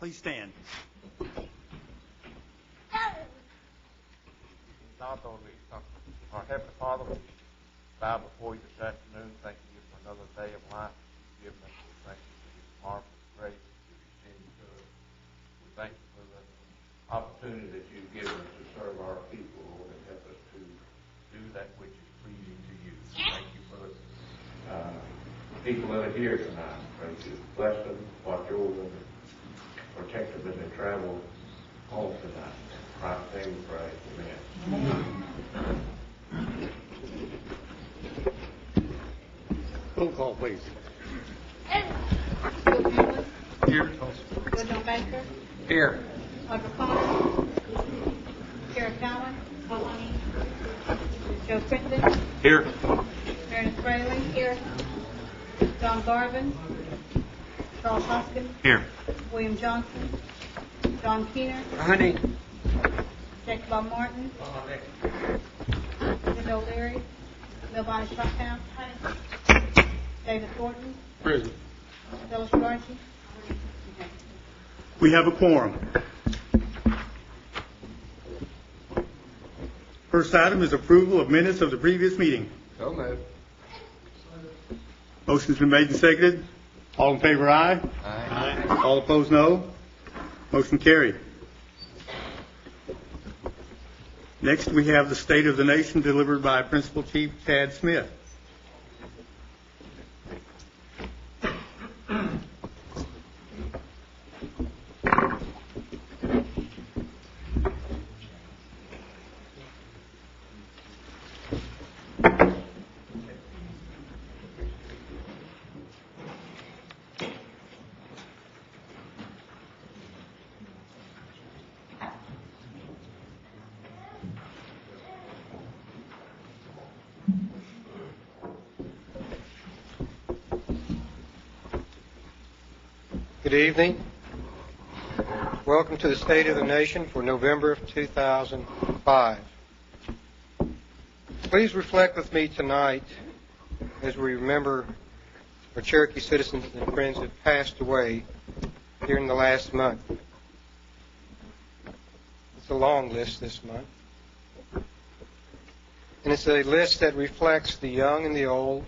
Please stand. Not only our Heavenly Father, we bow before you this afternoon, thanking you for another day of life that you've given us. We thank you for your marvelous grace that you extend to us. We thank you for the opportunity that you've given us to serve our people, Lord, and help us to do that which is pleasing to you. Thank you for the people that are here tonight. Pray you bless them, watch over them, protect them as they travel home tonight. In Christ's name we pray. Amen. Roll call, please. Here. Woodrow Baker. Here. Audra Connor. Kara Cowan. Joe Crittenden. Here. Meredith Fraley. Here. John Garvin. Charles Hoskins. Here. William Johnson. John Keener. Honey. Jacob Bob Martin. Linda O'Leary. Milvina Stockhouse. David Thornton. Present. Phyllis Garchie. We have a quorum. First item is approval of minutes of the previous meeting. So moved. Motion's been made and seconded. All in favor, aye. Aye. All opposed, no. Motion carried. Next, we have the State of the Nation delivered by Principal Chief Chad Smith. Good evening. Welcome to the State of the Nation for November of 2005. Please reflect with me tonight as we remember our Cherokee citizens and friends who have passed away during the last month. It's a long list this month. And it's a list that reflects the young and the old,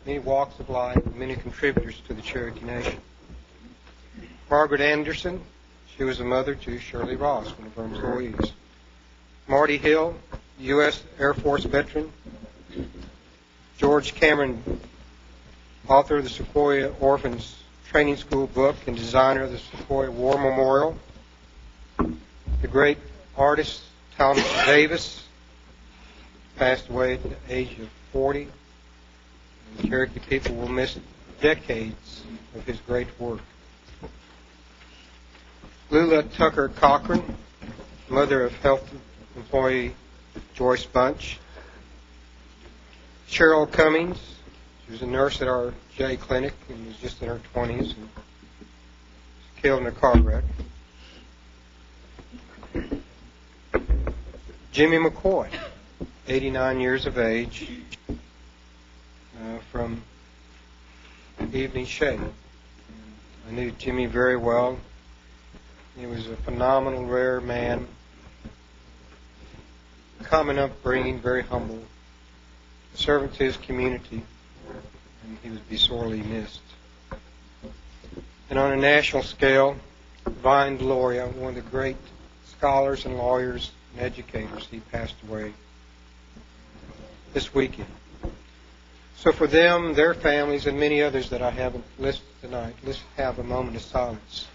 many walks of life, and many contributors to the Cherokee Nation. Margaret Anderson, she was a mother to Shirley Ross, one of our employees. Marty Hill, U.S. Air Force veteran. George Cameron, author of the Sequoia Orphans Training School book and designer of the Sequoia War Memorial. The great artist Thomas Davis passed away at the age of 40. And the Cherokee people will miss decades of his great work. Lula Tucker Cochran, mother of health employee Joyce Bunch. Cheryl Cummings, she was a nurse at our J Clinic and was just in her 20s and was killed in a car wreck. Jimmy McCoy, 89 years of age, from Evening Shade. I knew Jimmy very well. He was a phenomenal, rare man, common upbringing, very humble, servant to his community, and he would be sorely missed. And on a national scale, Vine Gloria, one of the great scholars and lawyers and educators, he passed away this weekend. So for them, their families, and many others that I haven't listed tonight, let's have a moment of silence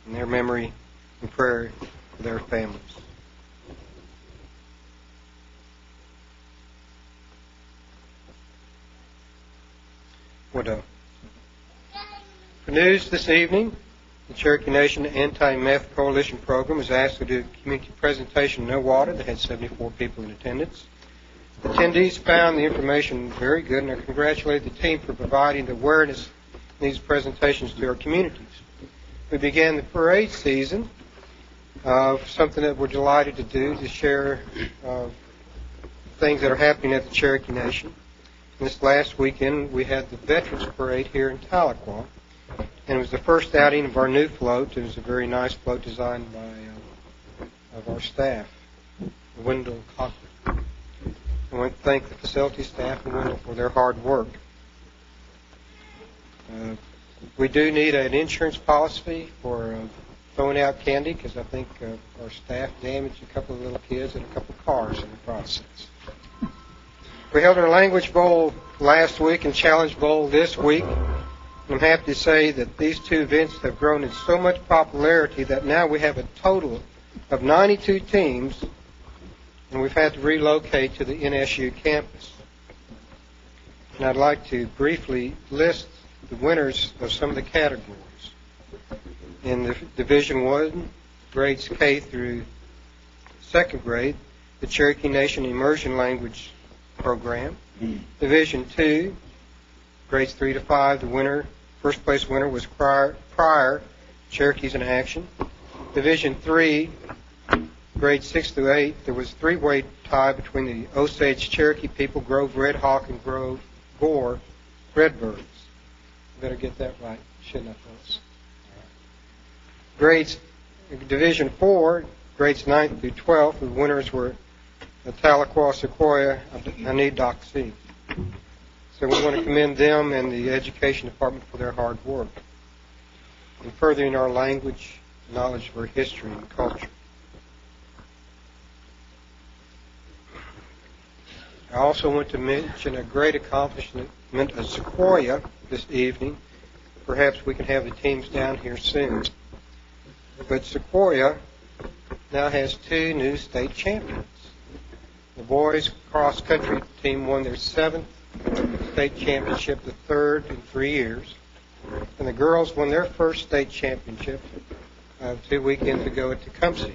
in their memory and prayer for their families. For news this evening, the Cherokee Nation Anti-Meth Coalition Program was asked to do a community presentation in No Water. They had 74 people in attendance. Attendees found the information very good, and I congratulate the team for providing the awareness in these presentations to our communities. We began the parade season something that we're delighted to do, to share things that are happening at the Cherokee Nation. This last weekend, we had the Veterans Parade here in Tahlequah. And it was the first outing of our new float. It was a very nice float designed by of our staff, Wendell Cochran. I want to thank the facility staff and Wendell for their hard work. We do need an insurance policy for throwing out candy because I think our staff damaged a couple of little kids and a couple of cars in the process. We held our Language Bowl last week and Challenge Bowl this week. I'm happy to say that these two events have grown in so much popularity that now we have a total of 92 teams, and we've had to relocate to the NSU campus. And I'd like to briefly list the winners of some of the categories. In the Division I, grades K through second grade, the Cherokee Nation Immersion Language Program. Division II, grades 3 to 5, the first place winner was Prior Cherokees in Action. Division III, grades 6 through 8, there was a three-way tie between the Osage Cherokee people, Grove Red Hawk, and Grove Gore Redbirds. Better get that right, shouldn't I, folks? Grades, Division IV, grades 9 through 12, the winners were the Tahlequah Sequoia Anidoxie. So we want to commend them and the Education Department for their hard work in furthering our language, knowledge of our history and culture. I also want to mention a great accomplishment of Sequoia this evening. Perhaps we can have the teams down here soon. But Sequoia now has 2 new state champions. The boys cross-country team won their 7th state championship, the 3rd in 3 years. And the girls won their first state championship 2 weekends ago at Tecumseh.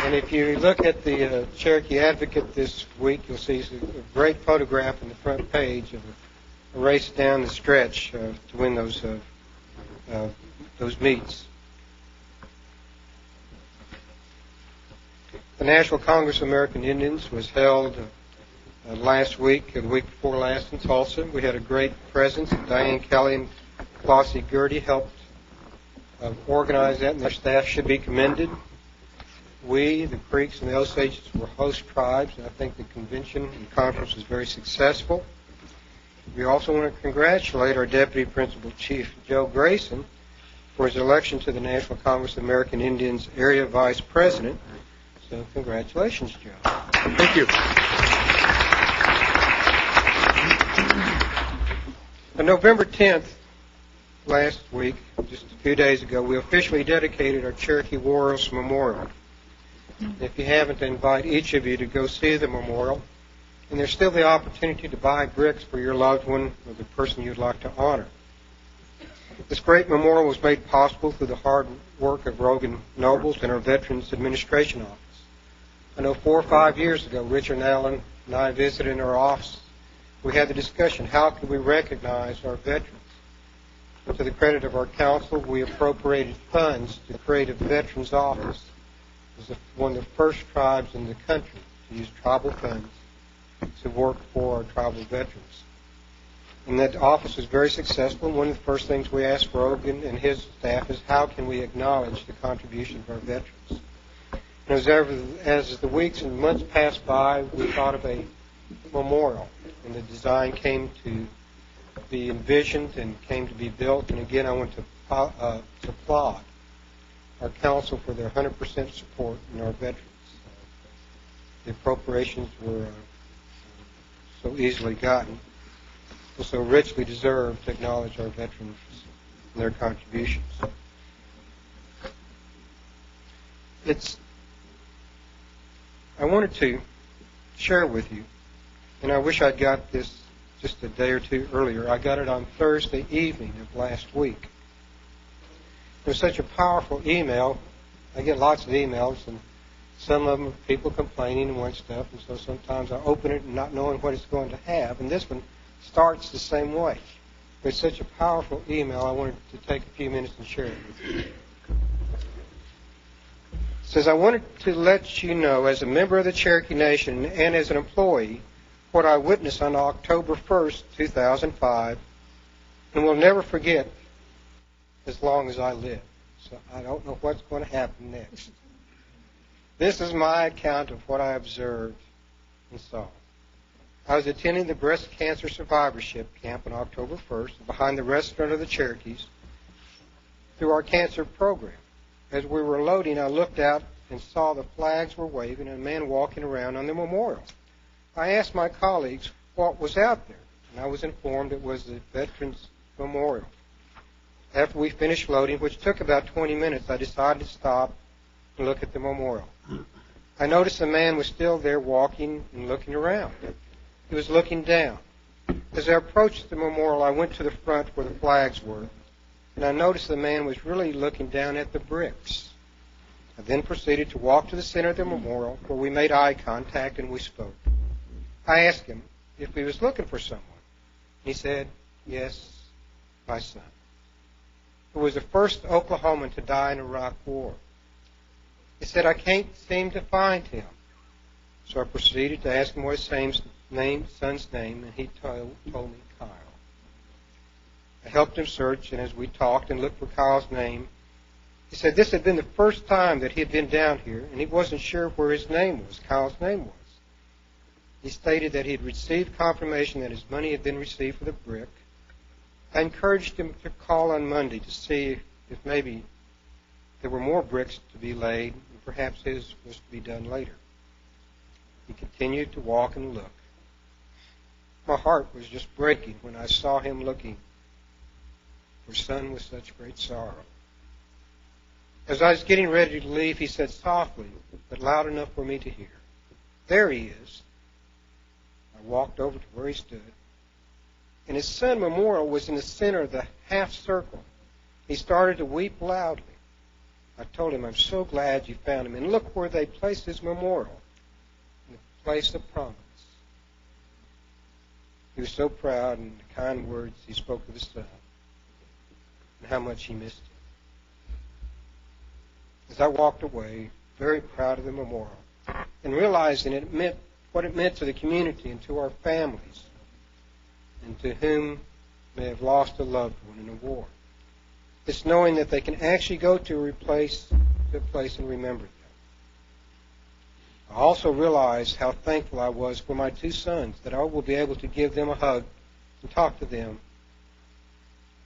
And if you look at the Cherokee Advocate this week, you'll see a great photograph on the front page of a race down the stretch to win those meets. The National Congress of American Indians was held last week, the week before last in Tulsa. We had a great presence. Diane Kelly and Flossie Gertie helped organize that, and their staff should be commended. We, the Creeks and the Osages, were host tribes, and I think the convention and conference was very successful. We also want to congratulate our Deputy Principal Chief, Joe Grayson, for his election to the National Congress of American Indians Area Vice President. So congratulations, Joe. Thank you. On November 10th, last week, just a few days ago, we officially dedicated our Cherokee Warriors Memorial. If you haven't, I invite each of you to go see the memorial. And there's still the opportunity to buy bricks for your loved one or the person you'd like to honor. This great memorial was made possible through the hard work of Rogan Nobles and our Veterans Administration Office. I know 4 or 5 years ago, Richard and Allen and I visited our office. We had the discussion, how could we recognize our veterans? To the credit of our council, we appropriated funds to create a veterans office. It was one of the first tribes in the country to use tribal funds to work for our tribal veterans. And that office was very successful. One of the first things we asked Rogan and his staff is, how can we acknowledge the contribution of our veterans? And as the weeks and months passed by, we thought of a memorial, and the design came to be envisioned and came to be built. And again, I want to applaud our council for their 100% support in our veterans. The appropriations were so easily gotten, and so richly deserved to acknowledge our veterans and their contributions. I wanted to share with you, and I wish I'd got this just a day or two earlier. I got it on Thursday evening of last week. It was such a powerful email. I get lots of emails, and some of them are people complaining and want stuff, and so sometimes I open it and not knowing what it's going to have. And this one starts the same way. It's such a powerful email, I wanted to take a few minutes and share it with you. It says, I wanted to let you know, as a member of the Cherokee Nation and as an employee, what I witnessed on October 1st, 2005, and will never forget as long as I live. So I don't know what's going to happen next. This is my account of what I observed and saw. I was attending the breast cancer survivorship camp on October 1st behind the restaurant of the Cherokees through our cancer program. As we were loading, I looked out and saw the flags were waving and a man walking around on the memorial. I asked my colleagues what was out there, and I was informed it was the Veterans Memorial. After we finished loading, which took about 20 minutes, I decided to stop and look at the memorial. I noticed the man was still there walking and looking around. He was looking down. As I approached the memorial, I went to the front where the flags were, and I noticed the man was really looking down at the bricks. I then proceeded to walk to the center of the memorial, where we made eye contact and we spoke. I asked him if he was looking for someone. He said, "Yes, my son, who was the first Oklahoman to die in the Iraq War." He said, "I can't seem to find him." So I proceeded to ask him what his son's name, and he told me Kyle. I helped him search, and as we talked and looked for Kyle's name, he said this had been the first time that he had been down here, and he wasn't sure where his name was, Kyle's name was. He stated that he had received confirmation that his money had been received for the brick. I encouraged him to call on Monday to see if maybe there were more bricks to be laid, and perhaps his was to be done later. He continued to walk and look. My heart was just breaking when I saw him looking for son with such great sorrow. As I was getting ready to leave, he said softly, but loud enough for me to hear, "There he is." I walked over to where he stood, and his son memorial was in the center of the half circle. He started to weep loudly. I told him, "I'm so glad you found him, and look where they placed his memorial, in the place of promise." He was so proud in the kind words he spoke of his son and how much he missed him. As I walked away, very proud of the memorial, and realizing what it meant to the community and to our families, and to whom may have lost a loved one in a war. It's knowing that they can actually go to a place and remember them. I also realized how thankful I was for my two sons, that I will be able to give them a hug and talk to them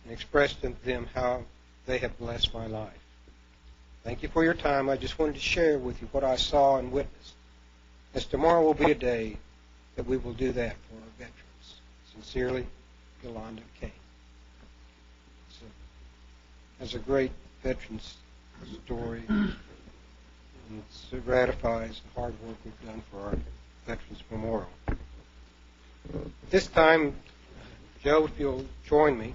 and express to them how they have blessed my life. Thank you for your time. I just wanted to share with you what I saw and witnessed, as tomorrow will be a day that we will do that for our veterans. Sincerely, Yolanda Kane. It's a great veterans story, and it ratifies the hard work we've done for our Veterans Memorial. At this time, Joe, if you'll join me,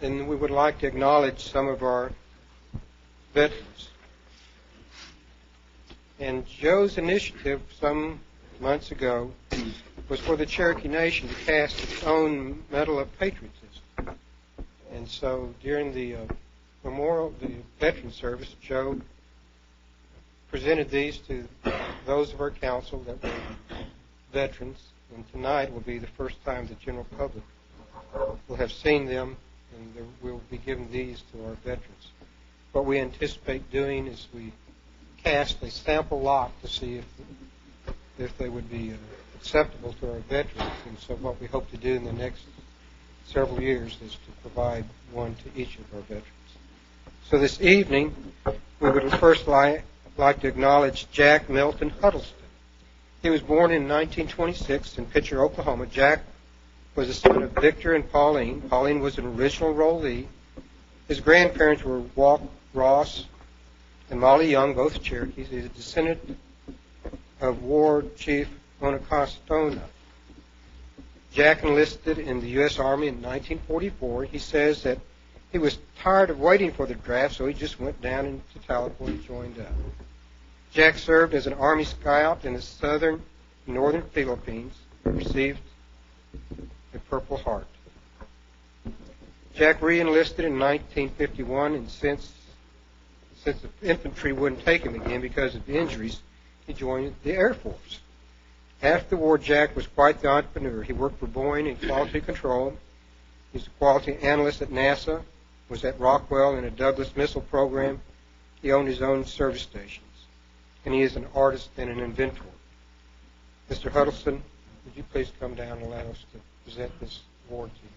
and we would like to acknowledge some of our veterans. And Joe's initiative some months ago was for the Cherokee Nation to cast its own Medal of Patriotism. And so during the veteran service, Joe presented these to those of our council that were veterans, and tonight will be the first time the general public will have seen them, and we'll be giving these to our veterans. What we anticipate doing is we cast a sample lot to see if they would be acceptable to our veterans, and so what we hope to do in the next several years is to provide one to each of our veterans. So this evening, we would first like to acknowledge Jack Milton Huddleston. He was born in 1926 in Pitcher, Oklahoma. Jack was the son of Victor and Pauline. Pauline was an original enrollee. His grandparents were Walt Ross and Molly Young, both Cherokees. He's a descendant of War Chief Onacostona. Jack enlisted in the U.S. Army in 1944. He says that he was tired of waiting for the draft, so he just went down into Tahlequah and joined up. Jack served as an Army Scout in the southern and northern Philippines and received a Purple Heart. Jack re-enlisted in 1951, and since the infantry wouldn't take him again because of injuries, he joined the Air Force. After the war, Jack was quite the entrepreneur. He worked for Boeing in quality control. He's a quality analyst at NASA, was at Rockwell in a Douglas missile program. He owned his own service stations. And he is an artist and an inventor. Mr. Huddleston, would you please come down and allow us to present this award to you?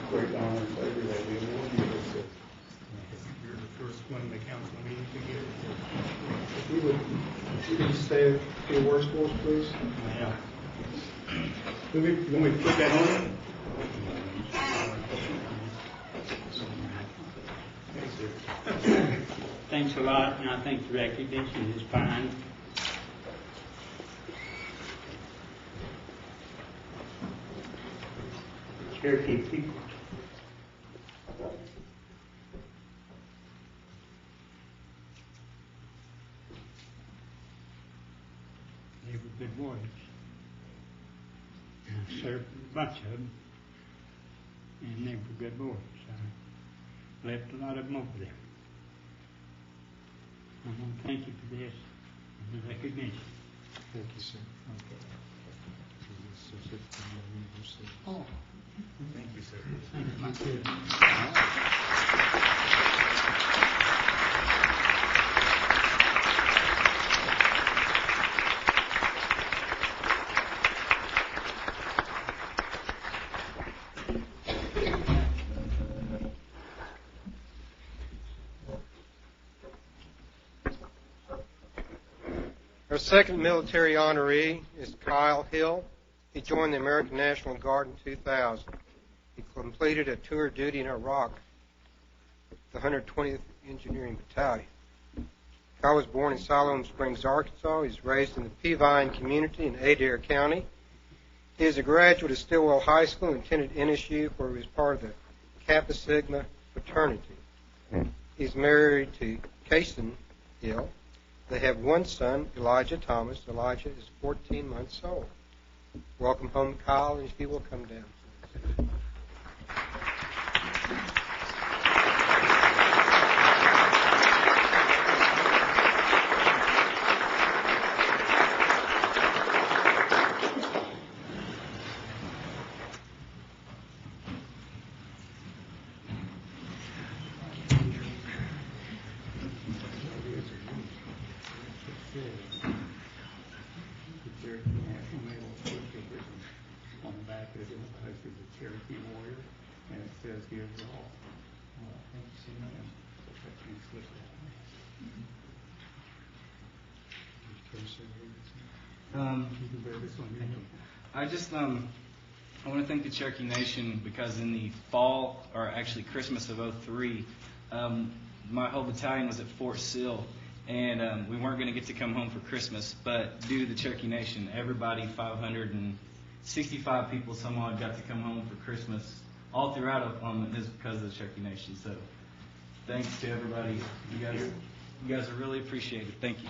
Great honor and pleasure that we award you this. You're the first one in the council meeting to get it. If you would please say a few words for us, please. Yeah. You want me to put that on? Thanks a lot, and I think the recognition is fine. Cherokee people. They were good boys. I served a bunch of them, and they were good boys. I left a lot of them over there. I want to thank you for this and the recognition. Thank you, sir. Oh, Thank you, sir. thank you. Our second military honoree is Kyle Hill. He joined the American National Guard in 2000. He completed a tour of duty in Iraq, the 120th Engineering Battalion. Kyle was born in Siloam Springs, Arkansas. He was raised in the Peavine community in Adair County. He is a graduate of Stillwell High School and attended NSU, where he was part of the Kappa Sigma fraternity. He's married to Kason Hill. They have one son, Elijah Thomas. Elijah is 14 months old. Welcome home, Kyle, and if you will come down, please. The Cherokee National Medal on the back of it is the Cherokee Warrior, and it says here all. Thank you so much. So you slip that. You can bear this one. I want to thank the Cherokee Nation because in the fall, or actually Christmas of '03, my whole battalion was at Fort Sill, and we weren't going to get to come home for Christmas, but due to the Cherokee Nation, everybody, 565 people somehow got to come home for Christmas all throughout is because of the Cherokee Nation. So thanks to everybody. You guys are really appreciated. Thank you.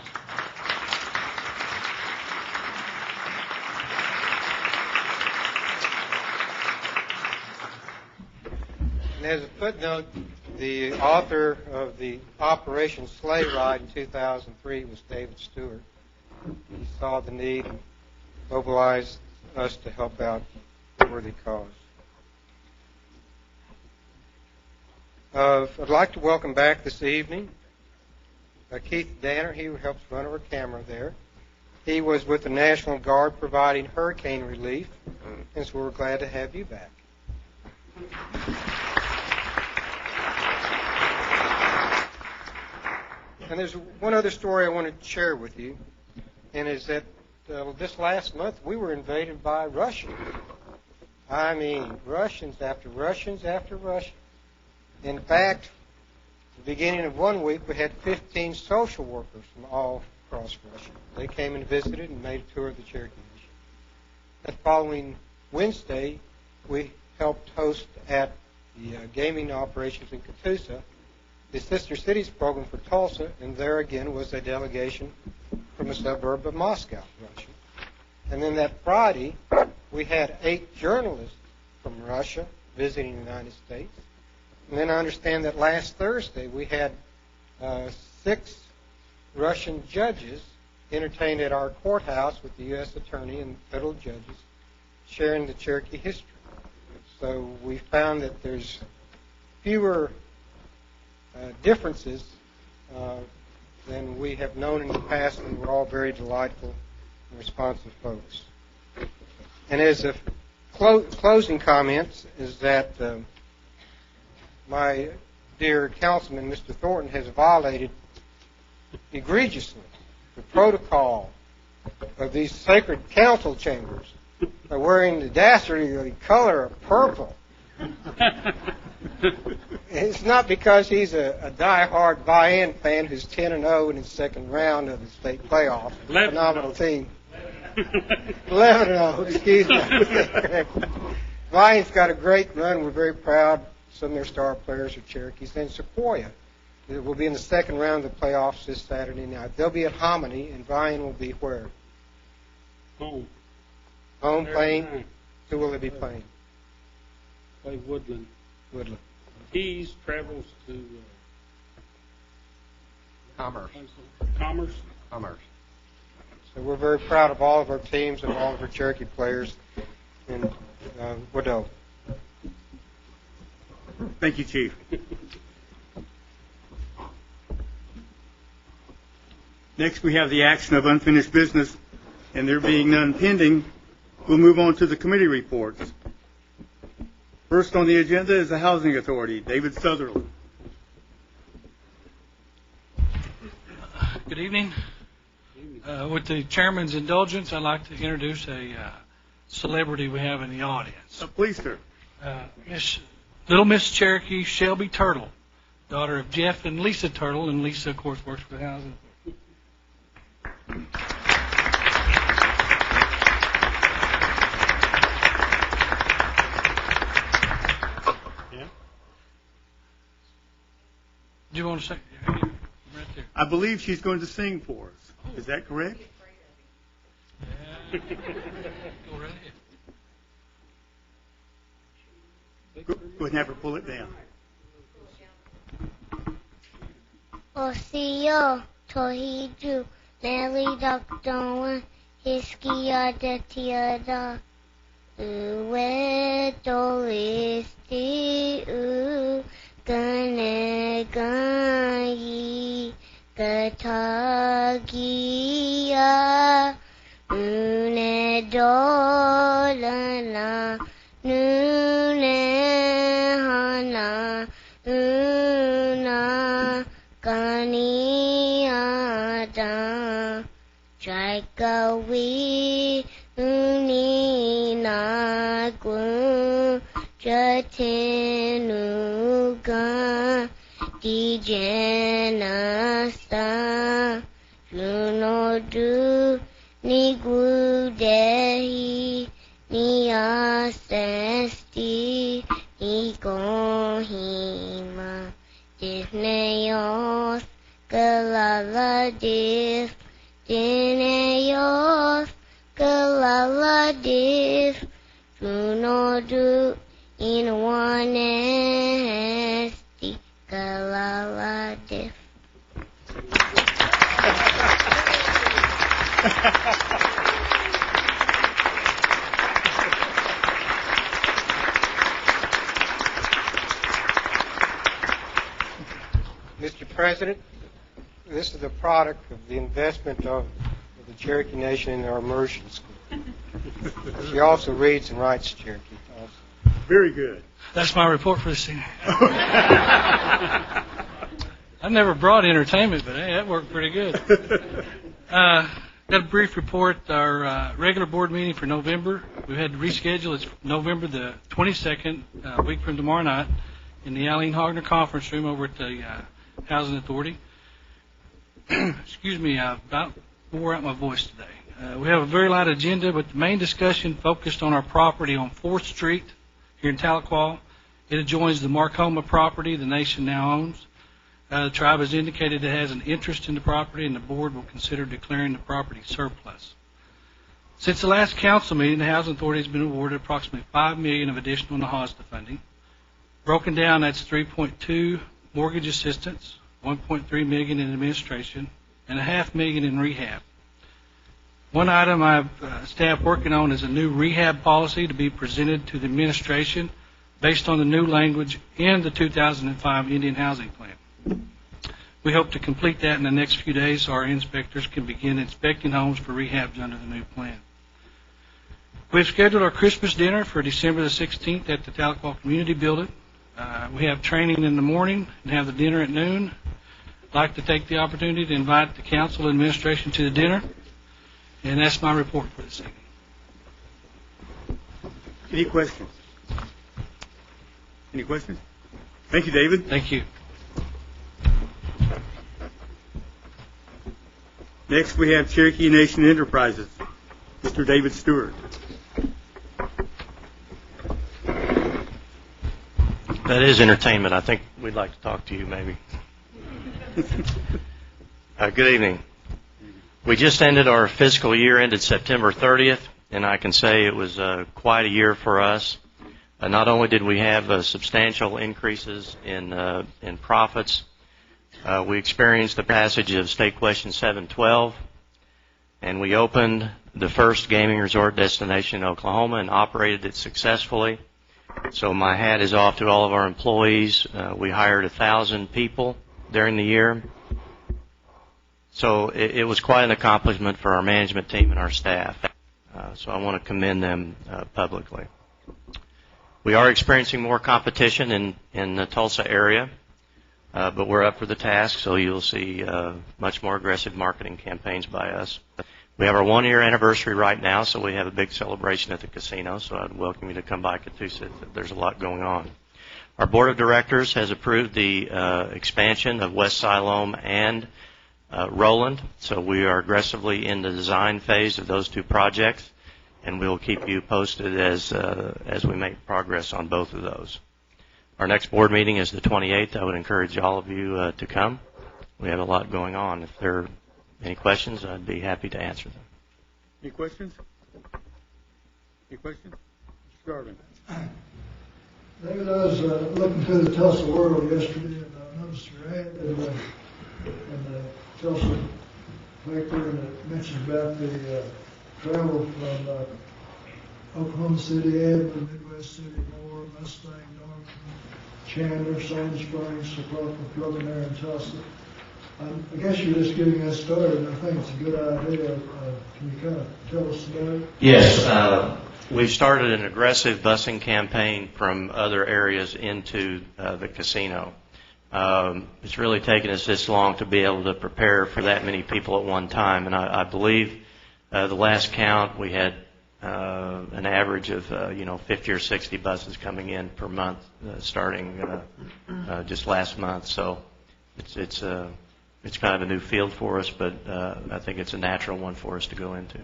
And as a footnote, the author of the Operation Sleigh Ride in 2003 was David Stewart. He saw the need and mobilized us to help out a worthy cause. I'd like to welcome back this evening Keith Danner. He helps run our camera there. He was with the National Guard providing hurricane relief, and so we're glad to have you back. And there's one other story I wanted to share with you, and is that this last month we were invaded by Russians. I mean, Russians after Russians after Russians. In fact, the beginning of one week, we had 15 social workers from all across Russia. They came and visited and made a tour of the Cherokee Nation. That following Wednesday, we helped host at the gaming operations in Katusa the Sister Cities program for Tulsa, and there again was a delegation from a suburb of Moscow, Russia. And then that Friday, we had 8 journalists from Russia visiting the United States. And then I understand that last Thursday we had 6 Russian judges entertained at our courthouse with the U.S. Attorney and federal judges sharing the Cherokee history. So we found that there's fewer differences than we have known in the past, and we're all very delightful and responsive folks. And as a closing comments is that my dear councilman, Mr. Thornton, has violated egregiously the protocol of these sacred council chambers by wearing the dastardly color of purple. It's not because he's a die-hard Vian fan who's 10-0 in his second round of the state playoff. Phenomenal team. 11-0, excuse me. Vian's got a great run. We're very proud. Some of their star players are Cherokees. And Sequoia will be in the second round of the playoffs this Saturday night. They'll be at Hominy, and Vian will be where? Home. Home playing? Who will they be playing? Play Woodland. Woodland. Keys travels to Commerce. Commerce. So we're very proud of all of our teams and all of our Cherokee players in Wadeau. Thank you, Chief. Next, we have the action of unfinished business, and there being none pending, we'll move on to the committee reports. First on the agenda is the Housing Authority. David Sutherland. Good evening. With the chairman's indulgence, I'd like to introduce a celebrity we have in the audience. Please, sir. Little Miss Cherokee Shelby Turtle, daughter of Jeff and Lisa Turtle, and Lisa, of course, works for the housing. Do you want to say? Right there. I believe she's going to sing for us. Is that correct? Yeah. Go right ahead. Go ahead and have her pull it down. Osio Tohiju Nelly Doctor Hiskia de Tiada Uwe Dolisti U Ganegai Gatagia Unedolana Nunehana Una Ganiada Jaikawi Unina Gu Jatinuga Dijanasta Junodu Nigudehi Niasesti Nigohima Disneyos Galaladis Disneyos Galaladis Junodu Inwanesti Galaladis. Mr. President, this is a product of the investment of the Cherokee Nation in our immersion school. She also reads and writes Cherokee. Also. Very good. That's my report for this evening. I never brought entertainment, but hey, that worked pretty good. Got a brief report. Our regular board meeting for November, we had to reschedule. It's November the 22nd, a week from tomorrow night, in the Eileen Hogner Conference Room over at the Housing Authority. Excuse me, I about wore out my voice today. We have a very light agenda, but the main discussion focused on our property on 4th Street here in Tahlequah. It adjoins the Marcoma property the nation now owns. The tribe has indicated it has an interest in the property, and the board will consider declaring the property surplus. Since the last council meeting, the Housing Authority has been awarded approximately $5 million of additional NAHASDA funding. Broken down, that's $3.2 mortgage assistance, $1.3 million in administration, and $0.5 million in rehab. One item I have staff working on is a new rehab policy to be presented to the administration based on the new language in the 2005 Indian Housing Plan. We hope to complete that in the next few days so our inspectors can begin inspecting homes for rehabs under the new plan. We've scheduled our Christmas dinner for December the 16th at the Tahlequah Community Building. We have training in the morning and have the dinner at noon. I'd like to take the opportunity to invite the council and administration to the dinner, and that's my report for this evening. Any questions? Any questions? Thank you, David. Thank you. Next, we have Cherokee Nation Enterprises, Mr. David Stewart. That is entertainment. I think we'd like to talk to you, maybe. Good evening. We just ended our fiscal year, ended September 30th, and I can say it was quite a year for us. Not only did we have substantial increases in profits, we experienced the passage of State Question 712, and we opened the first gaming resort destination in Oklahoma and operated it successfully. So my hat is off to all of our employees. We hired 1,000 people during the year. So it was quite an accomplishment for our management team and our staff. So I want to commend them publicly. We are experiencing more competition in the Tulsa area, but we're up for the task, so you'll see much more aggressive marketing campaigns by us. We have our 1-year anniversary right now, so we have a big celebration at the casino, so I'd welcome you to come by Catoosa. There's a lot going on. Our board of directors has approved the expansion of West Siloam and Roland, so we are aggressively in the design phase of those two projects, and we'll keep you posted as we make progress on both of those. Our next board meeting is the 28th. I would encourage all of you to come. We have a lot going on. If there are any questions, I'd be happy to answer them. Any questions? Any questions? Mr. Garvin. David, I was looking through the Tulsa World yesterday, and I noticed your ad in the Tulsa paper, and it mentioned about the travel from Oklahoma City, Edmond, Midwest City, Moore, Mustang, Norman, Chandler, Sand Springs, Socorro, Broken Arrow, and Tulsa. I guess you're just getting us started, and I think it's a good idea. Can you kind of tell us about it? Yes. We've started an aggressive busing campaign from other areas into the casino. It's really taken us this long to be able to prepare for that many people at one time, and I believe the last count we had an average of 50 or 60 buses coming in per month, starting just last month. So it's kind of a new field for us, but I think it's a natural one for us to go into.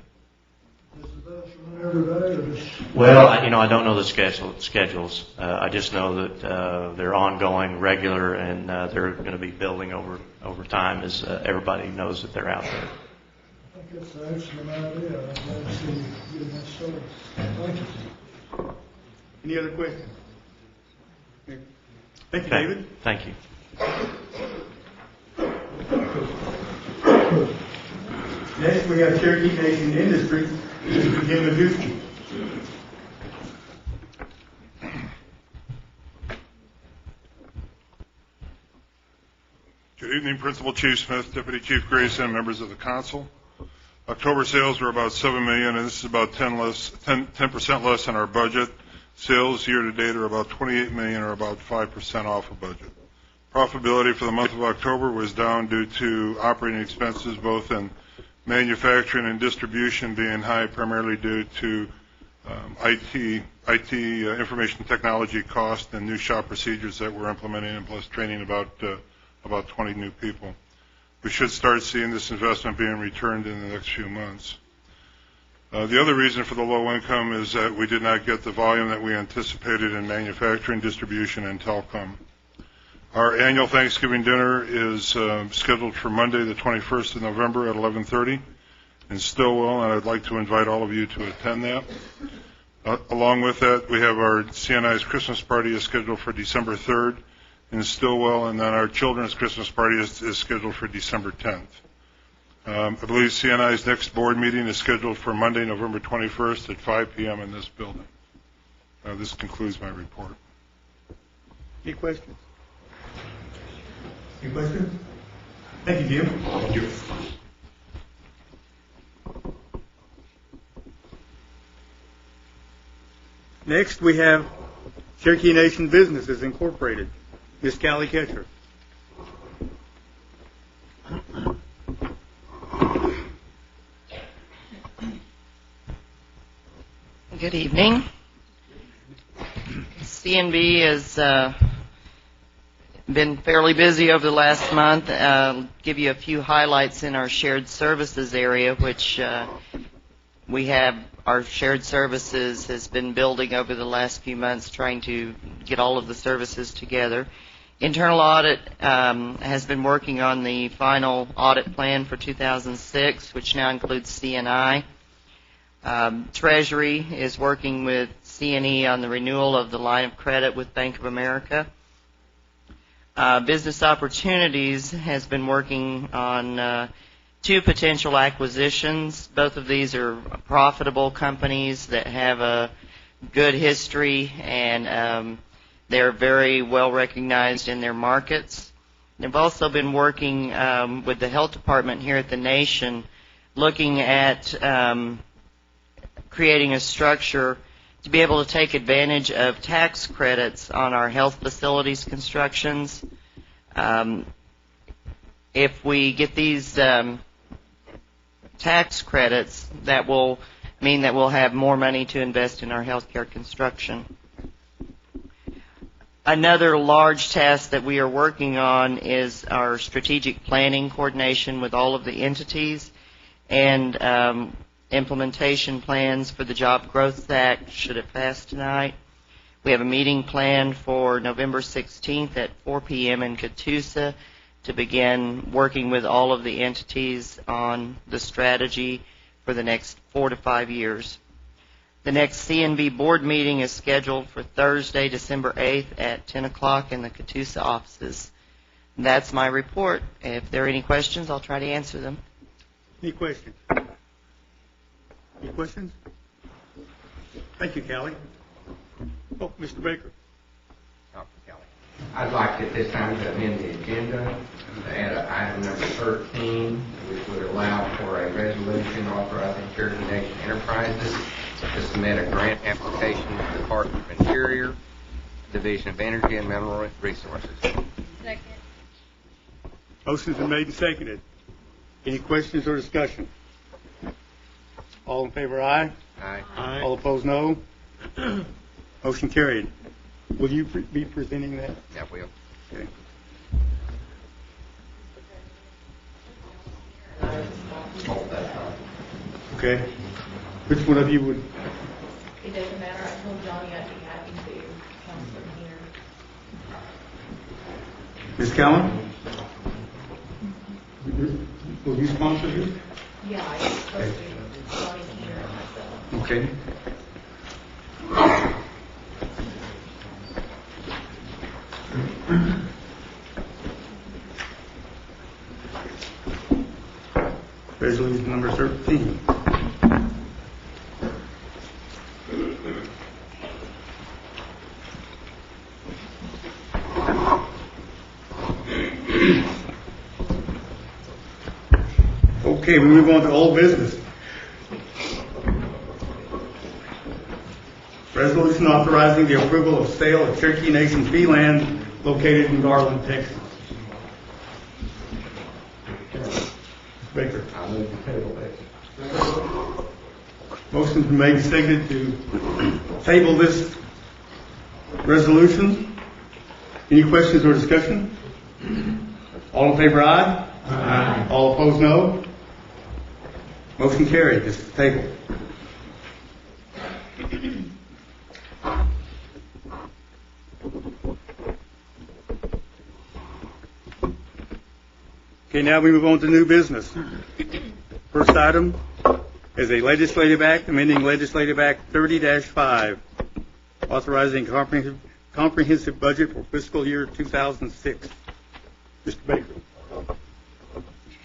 Does the bus run every day, or just... Well, I don't know the schedules. I just know that they're ongoing, regular, and they're going to be building over time as everybody knows that they're out there. I think it's an excellent idea. I'm glad to see you getting that started. Thank you. Any other questions? Thank you, Okay. David. Thank you. Next, we have Cherokee Nation Industries, Mr. Jim Maduski. Good evening, Principal Chief Smith, Deputy Chief Grayson, members of the council. October sales were about $7 million, and this is about 10% less than our budget. Sales year to date are about $28 million, or about 5% off of budget. Profitability for the month of October was down due to operating expenses both in manufacturing and distribution being high, primarily due to IT information technology cost and new shop procedures that we're implementing, and plus training about about 20 new people. We should start seeing this investment being returned in the next few months. The other reason for the low income is that we did not get the volume that we anticipated in manufacturing, distribution, and telecom. Our annual Thanksgiving dinner is scheduled for Monday, the 21st of November at 11:30 in Stillwell, and I'd like to invite all of you to attend that. Along with that, we have our CNI's Christmas party is scheduled for December 3rd in Stillwell, and then our children's Christmas party is scheduled for December 10th. I believe CNI's next board meeting is scheduled for Monday, November 21st at 5 p.m. in this building. This concludes my report. Any questions? Any questions? Thank you, Jim. Thank you. Next, we have Cherokee Nation Businesses Incorporated. Ms. Callie Ketcher. Good evening. CNB has been fairly busy over the last month. I'll give you a few highlights in our shared services area, which we have. Our shared services has been building over the last few months, trying to get all of the services together. Internal audit has been working on the final audit plan for 2006, which now includes CNI. Treasury is working with CNE on the renewal of the line of credit with Bank of America. Business Opportunities has been working on 2 potential acquisitions. Both of these are profitable companies that have a good history, and they're very well recognized in their markets. They've also been working with the health department here at the Nation, looking at creating a structure to be able to take advantage of tax credits on our health facilities constructions. If we get these tax credits, that will mean that we'll have more money to invest in our healthcare construction. Another large task that we are working on is our strategic planning coordination with all of the entities, and implementation plans for the Job Growth Act should it pass tonight. We have a meeting planned for November 16th at 4 p.m. in Catoosa to begin working with all of the entities on the strategy for the next 4 to 5 years. The next CNB board meeting is scheduled for Thursday, December 8th at 10 o'clock in the Catoosa offices. And that's my report. If there are any questions, I'll try to answer them. Any questions? Any questions? Thank you, Callie. Oh, Mr. Baker. I'd like at this time to amend the agenda to add item number 13, which would allow for a resolution authorizing Cherokee Nation Enterprises to submit a grant application to the Department of Interior, Division of Energy and Mineral Resources. Second. Motion's been made and seconded. Any questions or discussion? All in favor, aye. Aye. Aye. All opposed, no. Motion carried. Will you be presenting that? Yeah, will. Okay. Okay. Which one of you would? It doesn't matter. I told Johnny I'd be happy to come from here. Ms. Cowan? Will you sponsor this? Yeah, I was supposed to. Johnny here and myself. Okay. Resolution number 13. Okay, we move on to old business. Resolution authorizing the approval of sale of Cherokee Nation fee land located in Garland, Texas. Baker. I move to table this. Motion's been made and seconded to table this resolution. Any questions or discussion? All in favor, aye? Aye. All opposed, no? Motion carried. This is tabled. Okay, now we move on to new business. First item is a legislative act amending Legislative Act 30-5, authorizing comprehensive budget for fiscal year 2006. Mr. Baker. Mr.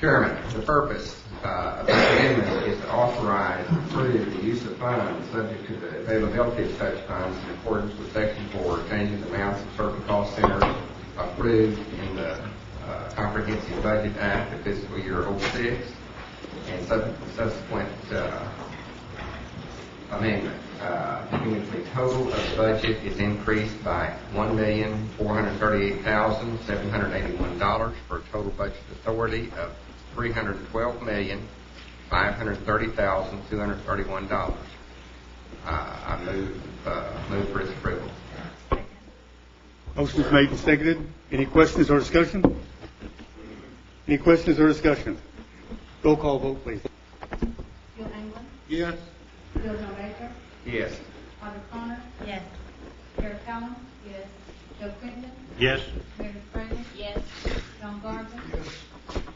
Chairman, the purpose of this amendment is to authorize and approve the use of funds subject to the availability of such funds in accordance with Section 4, changing the amounts of certain cost centers approved in the Comprehensive Budget Act of fiscal year 06 and subsequent amendment. The total of the budget is increased by $1,438,781 for a total budget authority of $312,530,231. I move for its approval. Motion is made and seconded. Any questions or discussion? Any questions or discussion? Roll call vote, please. Bill England, Yes. Bill John Baker, Yes. Audrey Connor, Yes. Carol Callen, yes, Joe Crittenden, Yes. Meredith Brady, Yes. John Garber,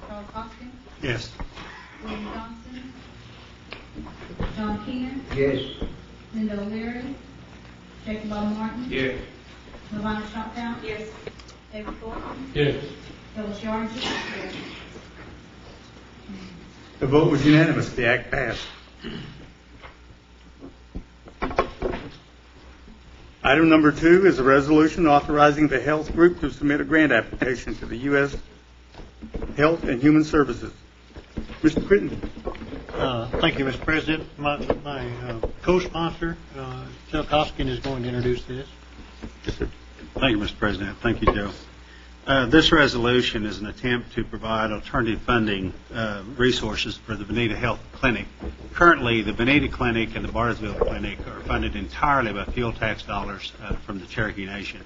Charles Hopkins, Yes. William Johnson, John Keener, Yes. Linda O'Leary, Jacob Bob Martin, Yes. Lavonna Shoptown, yes, David Thornton, Yes. Phyllis Yards, yes. The vote was unanimous. The act passed. Item number 2 is a resolution authorizing the health group to submit a grant application to the U.S. Health and Human Services. Mr. Crittenden. Thank you, Mr. President. My co-sponsor, Chuck Hoskin, is going to introduce this. Yes, sir. Thank you, Mr. President. Thank you, Joe. This resolution is an attempt to provide alternative funding resources for the Bonita Health Clinic. Currently, the Bonita Clinic and the Bartlesville Clinic are funded entirely by fuel tax dollars from the Cherokee Nation.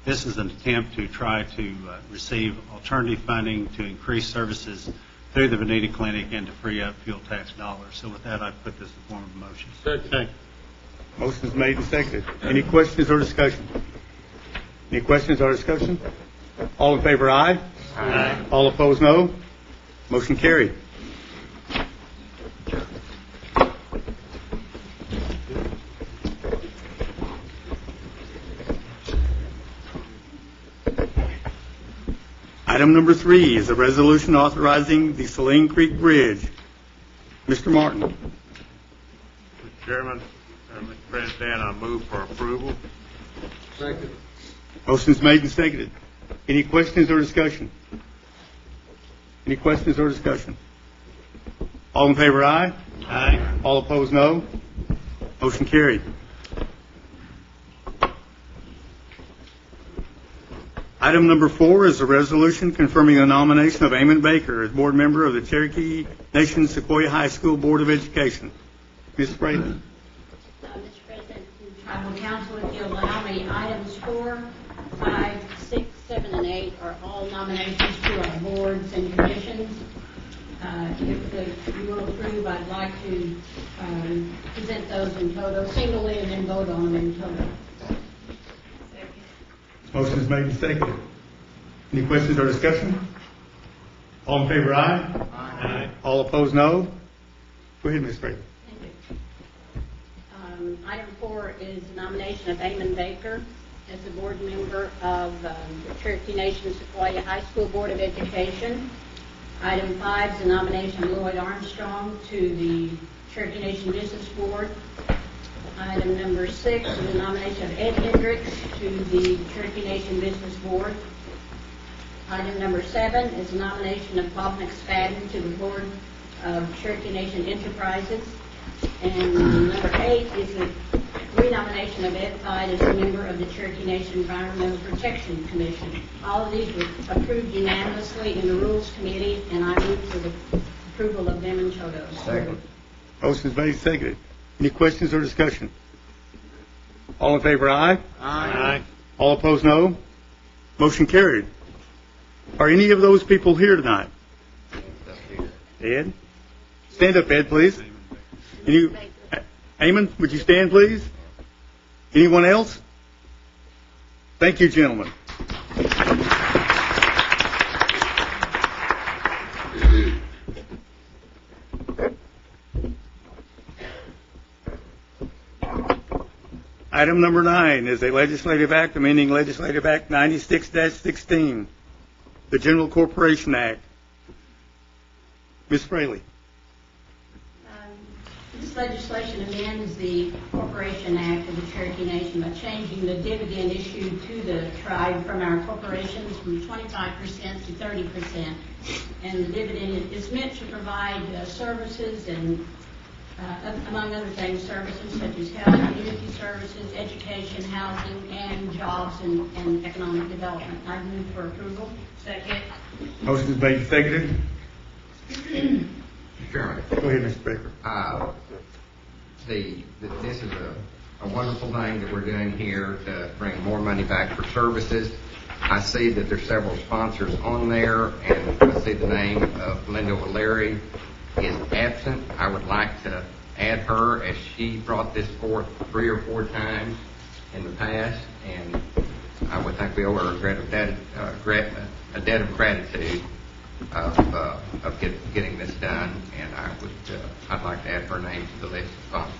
This is an attempt to try to receive alternative funding to increase services through the Bonita Clinic and to free up fuel tax dollars. So with that, I put this in the form of a motion. Second. Motion is made and seconded. Any questions or discussion? Any questions or discussion? All in favor, aye. Aye. All opposed, no. Motion carried. Item number 3 is a resolution authorizing the Saline Creek Bridge. Mr. Martin. Mr. Chairman, Mr. President, I move for approval. Second. Motion is made and seconded. Any questions or discussion? Any questions or discussion? All in favor, aye. Aye. All opposed, no. Motion carried. Item number 4 is a resolution confirming the nomination of Eamon Baker as board member of the Cherokee Nation Sequoia High School Board of Education. Ms. Brady. Mr. President, Tribal Council, if you allow me, items 4, 5, 6, 7, and 8 are all nominations to our boards and commissions. If you will approve, I'd like to present those in toto, singly, and then vote on them in toto. Motion is made and seconded. Any questions or discussion? All in favor, aye. Aye. All opposed, no. Go ahead, Ms. Brady. Item 4 is the nomination of Eamon Baker as the board member of the Cherokee Nation Sequoia High School Board of Education. Item 5 is the nomination of Lloyd Armstrong to the Cherokee Nation Business Board. Item number 6 is the nomination of Ed Hendricks to the Cherokee Nation Business Board. Item number 7 is the nomination of Bob McSpadden to the Board of Cherokee Nation Enterprises. And number 8 is the renomination of Ed Fide as a member of the Cherokee Nation Environmental Protection Commission. All of these were approved unanimously in the Rules Committee, and I move for the approval of them in toto. Second. Motion is made and seconded. Any questions or discussion? All in favor, aye. Aye. All opposed, no. Motion carried. Are any of those people here tonight? Ed? Stand up, Ed, please. Eamon, would you stand, please? Anyone else? Thank you, gentlemen. Item number 9 is a legislative act amending Legislative Act 96-16, the General Corporation Act. Ms. Fraley. This legislation amends the Corporation Act of the Cherokee Nation by changing the dividend issued to the tribe from our corporations from 25% to 30%. And the dividend is meant to provide services and, among other things, services such as health, community services, education, housing, and jobs and economic development. I move for approval. Second. Motion is made and seconded. Mr. Chairman. Go ahead, Mr. Baker. This is a wonderful thing that we're doing here to bring more money back for services. I see that there's several sponsors on there, and I see the name of Linda O'Leary is absent. I would like to add her, as she brought this forth 3 or 4 times in the past, and I would think we owe her a debt of gratitude of getting this done, and I'd like to add her name to the list of sponsors.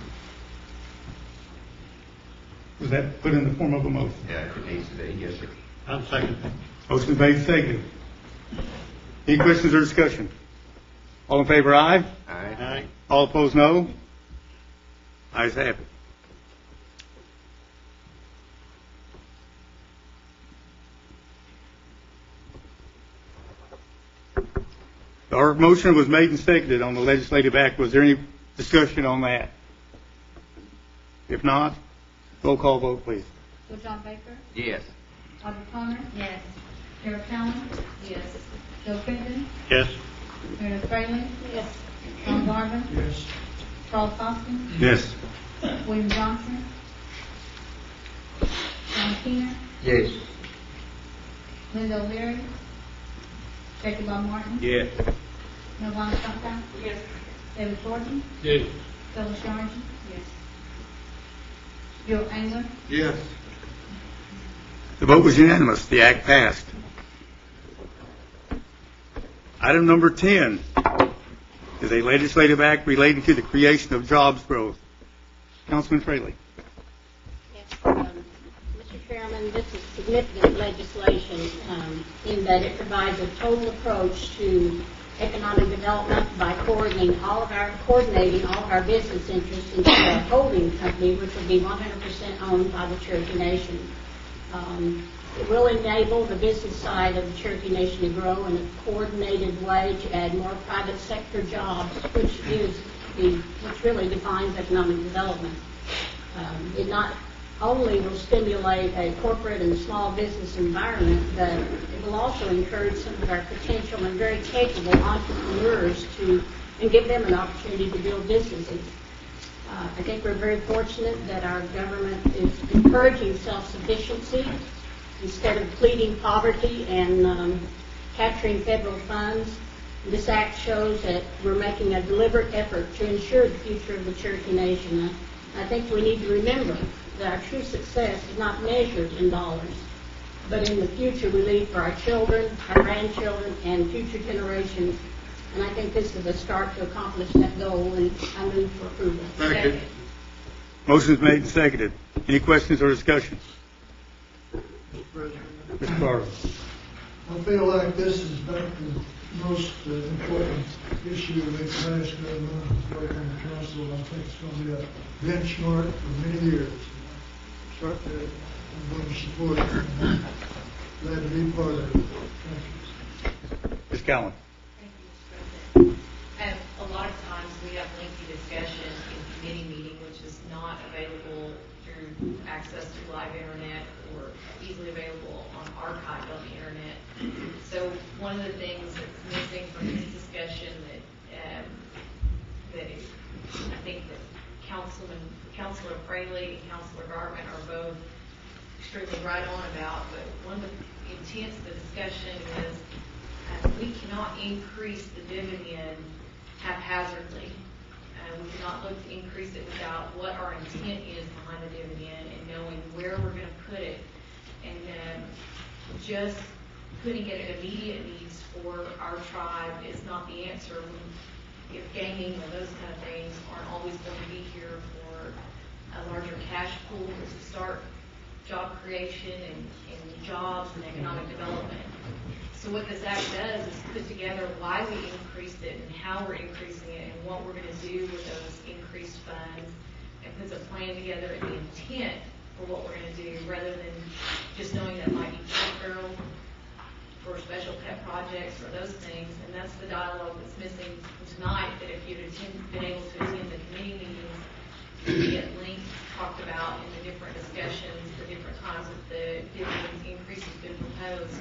Was that put in the form of a motion? Yeah, if it needs to be, yes, sir. I'm second. Motion is made and seconded. Any questions or discussion? All in favor, aye? Aye. All opposed, no? Ayes have it. Our motion was made and seconded on the legislative act. Was there any discussion on that? If not, roll call vote, please. So John Baker? Yes. Audrey Palmer? Yes. Carol Callen? Yes. Joe Crittenden? Yes. Meredith Fraley? Yes. Tom Garvin? Yes. Charles Hoskin? Yes. William Johnson? John Keener? Yes. Linda O'Leary? Jacob Bob Martin? Yes. Melvina Stumptown? Yes. David Thornton? Yes. Phyllis Yarden? Yes. Bill Engler? Yes. The vote was unanimous. The act passed. Item number 10 is a legislative act relating to the creation of jobs growth. Councilman Fraley. Yes. Mr. Chairman, this is significant legislation in that it provides a total approach to economic development by coordinating all of our business interests into a holding company, which will be 100% owned by the Cherokee Nation. It will enable the business side of the Cherokee Nation to grow in a coordinated way to add more private sector jobs, which really defines economic development. It not only will stimulate a corporate and small business environment, but it will also encourage some of our potential and very capable entrepreneurs and give them an opportunity to build businesses. I think we're very fortunate that our government is encouraging self-sufficiency instead of pleading poverty and capturing federal funds. This act shows that we're making a deliberate effort to ensure the future of the Cherokee Nation. I think we need to remember that our true success is not measured in dollars, but in the future we leave for our children, our grandchildren, and future generations. And I think this is a start to accomplish that goal, and I move for approval. Second. Motion is made and seconded. Any questions or discussion? Mr. President, Mr. Carter. I feel like this is not the most important issue we've passed in working on the council, and I think it's going to be a benchmark for many years. I'm going to support it, and I'm glad to be part of it. Thank you. Ms. Callen. A lot of times we have lengthy discussion in committee meeting, which is not available through access to live internet or easily available on archived on the internet. So one of the things that's missing from this discussion that I think that Councilor Fraley and Councilor Garvin are both extremely right on about, but one of the intent of the discussion is we cannot increase the dividend haphazardly. We cannot look to increase it without what our intent is behind the dividend and knowing where we're going to put it. And just putting it at immediate needs for our tribe is not the answer. If gaming or those kind of things aren't always going to be here for a larger cash pool to start job creation and jobs and economic development. So what this act does is put together why we increased it and how we're increasing it and what we're going to do with those increased funds, and puts a plan together and the intent for what we're going to do, rather than just knowing that it might be federal for special pet projects or those things. And that's the dialogue that's missing tonight, that if you'd been able to attend the committee meetings, we at length talked about in the different discussions, the different times that the dividend increase has been proposed.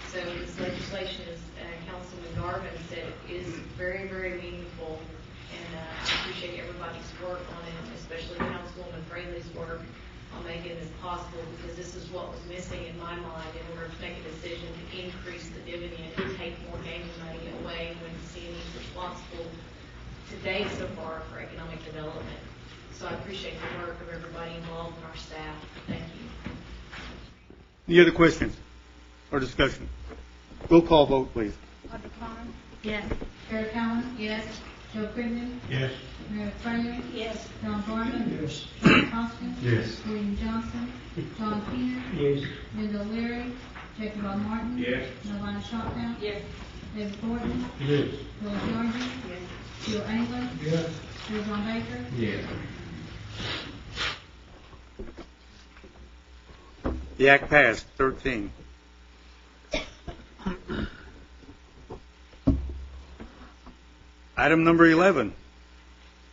So this legislation, as Councilman Garvin said, is very, very meaningful, and I appreciate everybody's work on it, especially Councilwoman Fraley's work on making this possible, because this is what was missing in my mind in order to make a decision to increase the dividend and take more gaming money away when CNE is responsible to date so far for economic development. So I appreciate the work of everybody involved and our staff. Thank you. Any other questions or discussion? Roll call vote, please. Audrey Connor? Yes. Terry Collins? Yes. Joe Crittenden? Yes. Meredith Fraley? Yes. John Garvin? Yes. Charles Hoskins? Yes. William Johnson? John Keener? Yes. Linda O'Leary? Jacob Bob Martin? Yes. Melvina Shoptown? Yes. David Thornton? Yes. Willie Georgie? Yes. Bill England? Yes. Bill John Baker? Yes. The act passed. 13. Item number 11,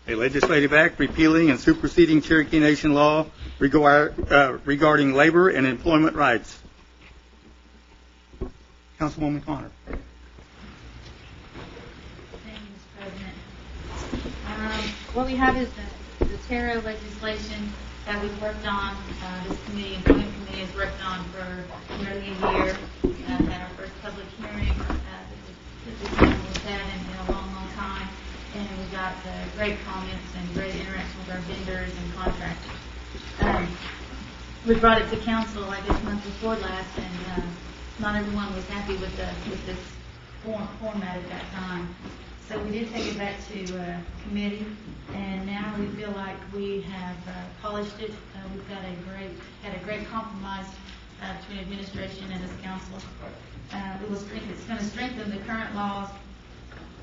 a legislative act repealing and superseding Cherokee Nation law regarding labor and employment rights. Councilwoman Connor. Thank you, Mr. President. What we have is the TARO legislation that we've worked on. This committee, employment committee, has worked on for nearly a year. Had our first public hearing. This was had in a long, long time, and we got great comments and great interaction with our vendors and contractors. We brought it to council, I guess, month before last, and not everyone was happy with this format at that time. So we did take it back to committee, and now we feel like we have polished it. We've got had a great compromise between administration and this council. It's going to strengthen the current laws.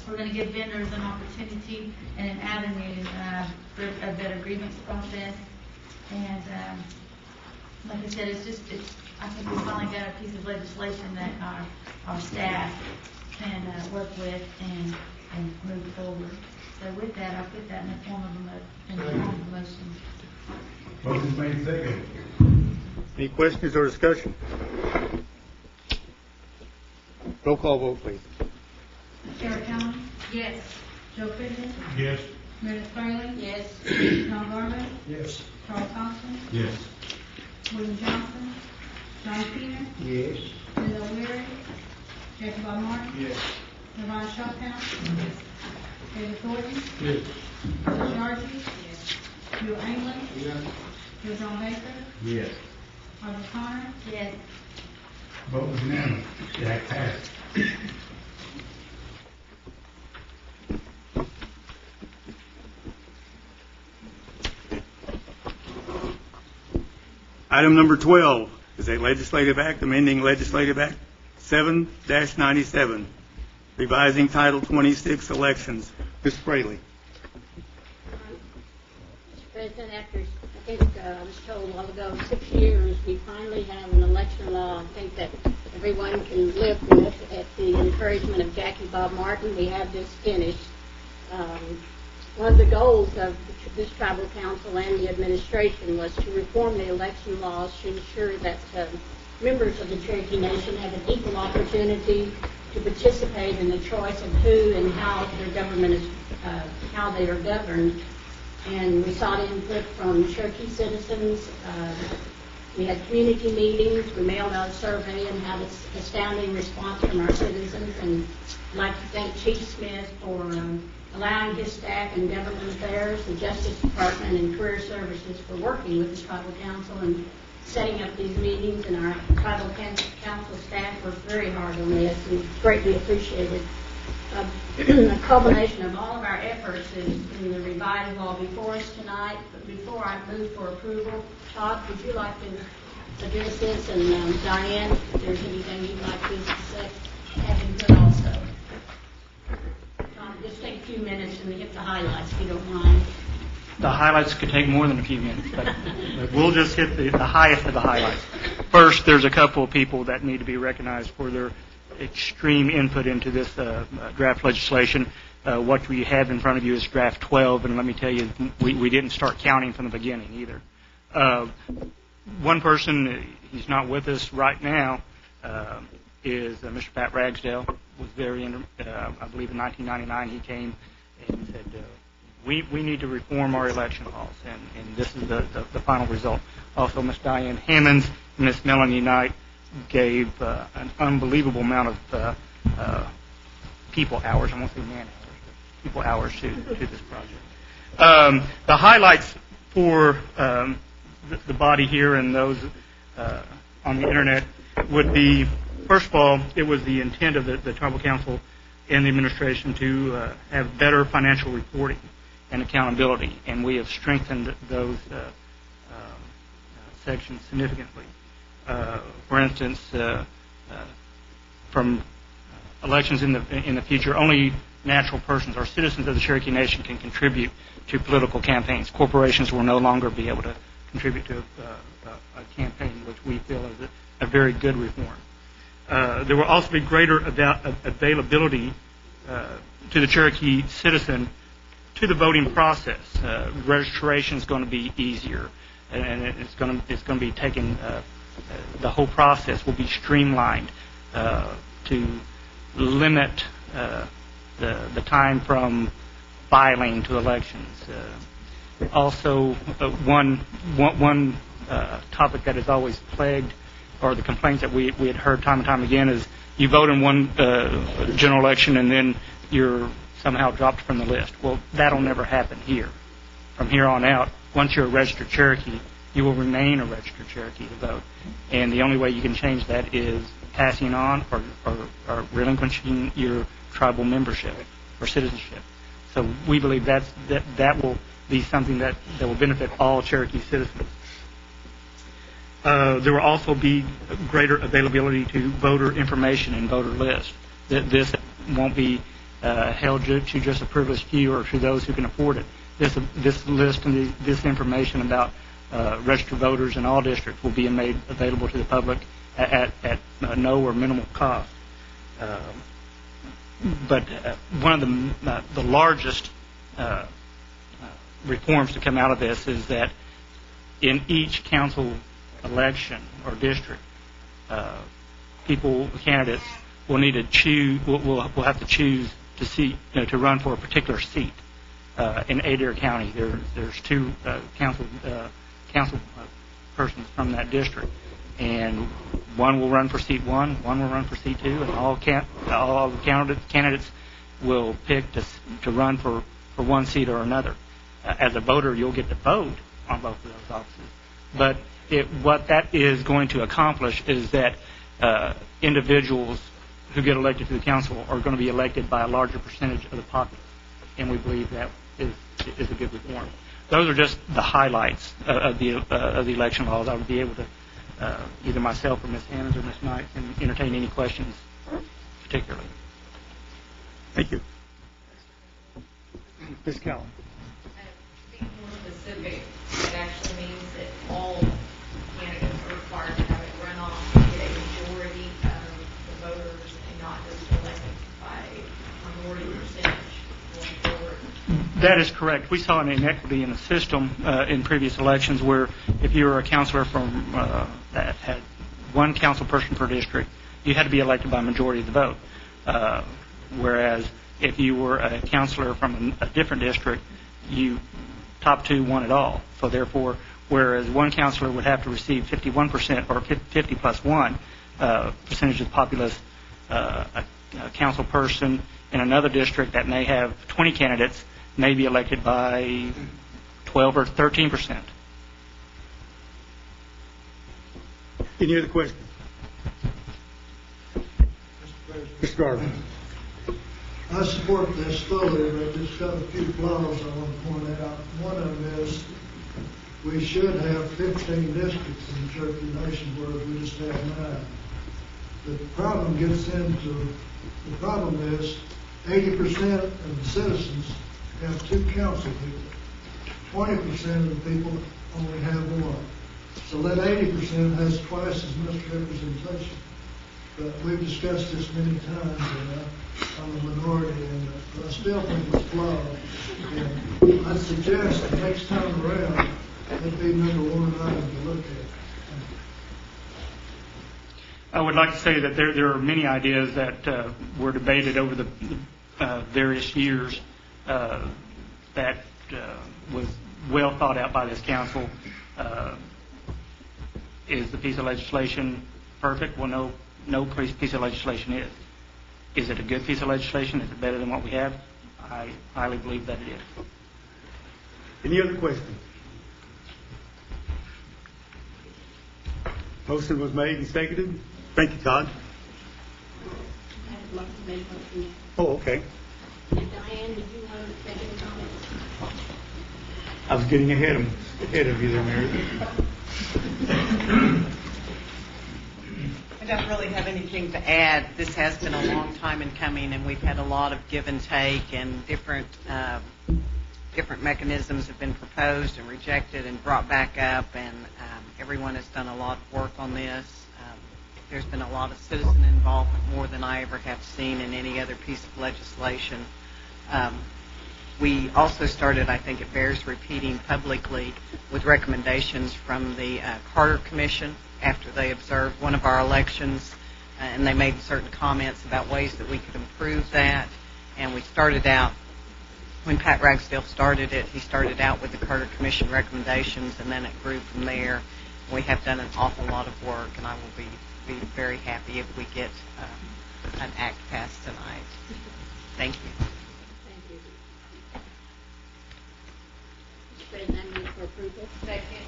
We're going to give vendors an opportunity and an avenue for a better grievance process. And like I said, I think we finally got a piece of legislation that our staff can work with and move forward. So with that, I'll put that in the form of a motion. Motion made, second. Any questions or discussion? Roll call vote, please. Sarah Collins? Yes. Joe Crittenden? Yes. Meredith Fraley? Yes. John Garvin? Yes. Charles Hoskins? Yes. William Johnson? John Keener? Yes. Linda O'Leary? Jacob Bob Martin? Yes. Melvina Shoptown? Yes. David Thornton? Yes. Bill Georgie? Yes. Bill England? Yes. Bill John Baker? Yes. Audrey Connor? Yes. Vote was unanimous. The act passed. Item number 12 is a legislative act amending Legislative Act 7-97, revising Title 26 elections. Ms. Fraley. Mr. President, after, I think I was told a while ago, 6 years, we finally have an election law. I think that everyone can live with. At the encouragement of Jackie Bob Martin, we have this finished. One of the goals of this tribal council and the administration was to reform the election laws to ensure that members of the Cherokee Nation have an equal opportunity to participate in the choice of who and how their government is, how they are governed. And we sought input from Cherokee citizens, We had community meetings, we mailed out a survey and had an astounding response from our citizens. And I'd like to thank Chief Smith for allowing his staff in government affairs, the Justice Department, and Career Services for working with the Tribal Council and setting up these meetings. And our Tribal Council staff worked very hard on this and greatly appreciated. A culmination of all of our efforts is in the revised law before us tonight. But before I move for approval, Todd, would you like to address this? And Diane, if there's anything you'd like to say, have input also. Todd, just take a few minutes and hit the highlights if you don't mind. The highlights could take more than a few minutes, but we'll just hit the highest of the highlights. First, there's a couple of people that need to be recognized for their extreme input into this draft legislation. What we have in front of you is draft 12, and let me tell you, we didn't start counting from the beginning either. One person, he's not with us right now, is Mr. Pat Ragsdale. Was very, I believe in 1999, he came and said, we need to reform our election laws, and this is the final result. Also, Ms. Diane Hammonds and Ms. Melanie Knight gave an unbelievable amount of people hours, I won't say man hours, but people hours to this project. The highlights for the body here and those on the internet would be, first of all, it was the intent of the Tribal Council and the administration to have better financial reporting and accountability, and we have strengthened those sections significantly. For instance, from elections in the future, only natural persons or citizens of the Cherokee Nation can contribute to political campaigns. Corporations will no longer be able to contribute to a campaign, which we feel is a very good reform. There will also be greater availability to the Cherokee citizen to the voting process. Registration is going to be easier, and it's going to be taken. The whole process will be streamlined to limit the time from filing to elections. Also, one topic that has always plagued, or the complaints that we had heard time and time again, is you vote in one general election and then you're somehow dropped from the list. Well, that'll never happen here. From here on out, once you're a registered Cherokee, you will remain a registered Cherokee to vote. And the only way you can change that is passing on or relinquishing your tribal membership or citizenship. So we believe that will be something that will benefit all Cherokee citizens. There will also be greater availability to voter information and voter lists. This won't be held to just a privileged few or to those who can afford it. This list and this information about registered voters in all districts will be made available to the public at no or minimal cost. But one of the largest reforms to come out of this is that in each council election or district, candidates will need to choose. Will have to choose to run for a particular seat. In Adair County, there's two council persons from that district, and one will run for seat 1, one will run for seat 2, and all the candidates will pick to run for one seat or another. As a voter, you'll get to vote on both of those offices. But what that is going to accomplish is that individuals who get elected to the council are going to be elected by a larger percentage of the populace, and we believe that is a good reform. Those are just the highlights of the election laws. I would be able to, either myself or Ms. Hammonds or Ms. Knight, can entertain any questions particularly. Thank you. Ms. Callum. To be more specific, it actually means that all candidates are required to have a runoff to get a majority of the voters and not just elected by a minority percentage going forward. That is correct. We saw an inequity in the system in previous elections where if you were a counselor from that had one council person per district, you had to be elected by a majority of the vote. Whereas if you were a counselor from a different district, you top two won it all. So therefore, whereas one counselor would have to receive 51% or 50 plus 1 percentage of the populace. A council person in another district that may have 20 candidates may be elected by 12 or 13%. Any other questions? Mr. Garvin. I support this fully, but just got a few flaws I want to point out. One of them is we should have 15 districts in the Cherokee Nation, whereas we just have 9. The problem is 80% of the citizens have 2 council people. 20% of the people only have 1. So that 80% has twice as much representation. But we've discussed this many times, and I'm a minority, and I still think it's flawed. And I'd suggest the next time around, that'd be number 1 item to look at. I would like to say that there are many ideas that were debated over the various years that was well thought out by this council. Is the piece of legislation perfect? Well, no piece of legislation is. Is it a good piece of legislation? Is it better than what we have? I highly believe that it is. Any other questions? Motion was made and seconded. Thank you, Todd. Oh, okay. And Diane, did you want to make any comments? I was getting ahead of you there, Mary. I don't really have anything to add. This has been a long time in coming, and we've had a lot of give and take, and different mechanisms have been proposed and rejected and brought back up, and everyone has done a lot of work on this. There's been a lot of citizen involvement, more than I ever have seen in any other piece of legislation. We also started, I think it bears repeating publicly, with recommendations from the Carter Commission after they observed one of our elections, and they made certain comments about ways that we could improve that. And we started out, when Pat Ragsdale started it, he started out with the Carter Commission recommendations, and then it grew from there. We have done an awful lot of work, and I will be very happy if we get an act passed tonight. Thank you. Thank you. Mr. President, I move for approval. Second.